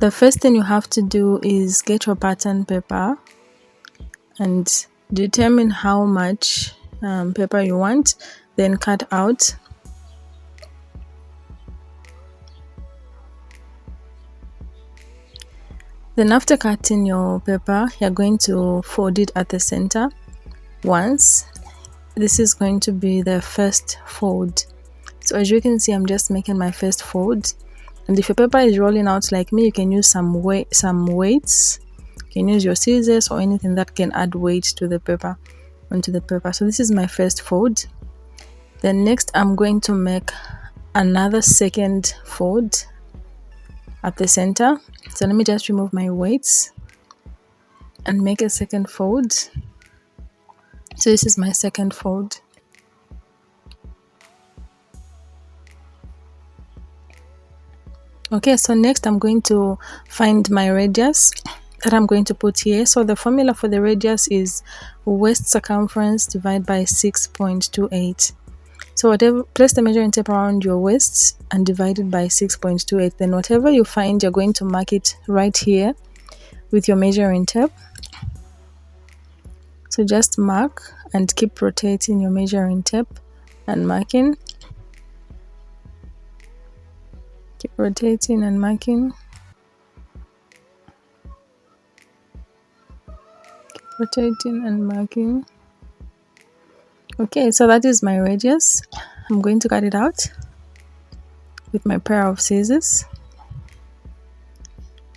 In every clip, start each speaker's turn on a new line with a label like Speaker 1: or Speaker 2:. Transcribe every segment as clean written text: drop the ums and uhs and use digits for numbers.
Speaker 1: The first thing you have to do is get your pattern paper and determine how much paper you want, then cut out. Then after cutting your paper, you're going to fold it at the center once. This is going to be the first fold. So as you can see, I'm just making my first fold. And if your paper is rolling out like me, you can use some weights. You can use your scissors or anything that can add weight to the paper, onto the paper. So this is my first fold. Then next I'm going to make another second fold at the center. So let me just remove my weights and make a second fold. So this is my second fold. Okay, so next I'm going to find my radius that I'm going to put here. So the formula for the radius is waist circumference divided by 6.28. So whatever, place the measuring tape around your waist and divide it by 6.28. Then whatever you find, you're going to mark it right here with your measuring tape. So just mark and keep rotating your measuring tape and marking. Keep rotating and marking. Keep rotating and marking. Okay, so that is my radius. I'm going to cut it out with my pair of scissors.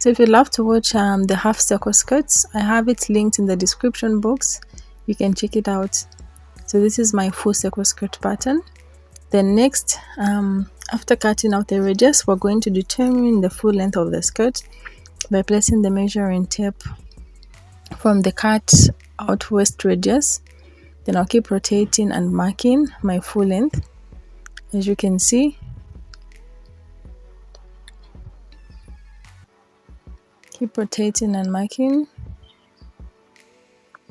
Speaker 1: So if you'd love to watch the half circle skirts, I have it linked in the description box. You can check it out. So this is my full circle skirt pattern. Then next, after cutting out the radius, we're going to determine the full length of the skirt by placing the measuring tape from the cut out waist radius. Then I'll keep rotating and marking my full length, as you can see. Keep rotating and marking.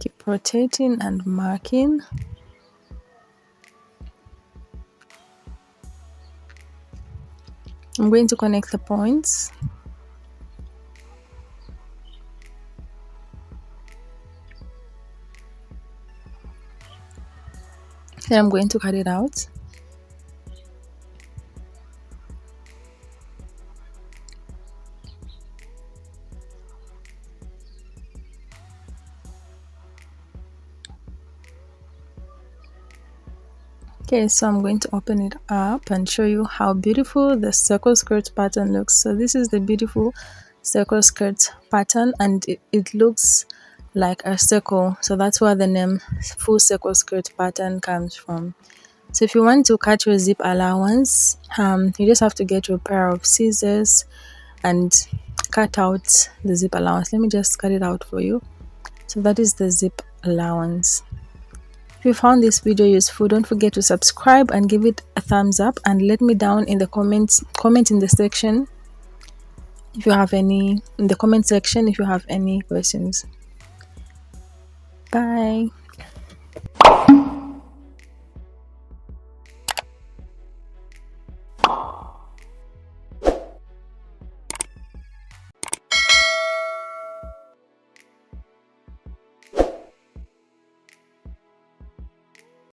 Speaker 1: Keep rotating and marking. I'm going to connect the points. Then I'm going to cut it out. Okay, so I'm going to open it up and show you how beautiful the circle skirt pattern looks. So this is the beautiful circle skirt pattern, and it looks like a circle. So that's where the name full circle skirt pattern comes from. So if you want to cut your zip allowance, you just have to get your pair of scissors and cut out the zip allowance. Let me just cut it out for you. So that is the zip allowance. If you found this video useful, don't forget to subscribe and give it a thumbs up, and let me down in the comment in the section if you have any, in the comment section if you have any questions. Bye.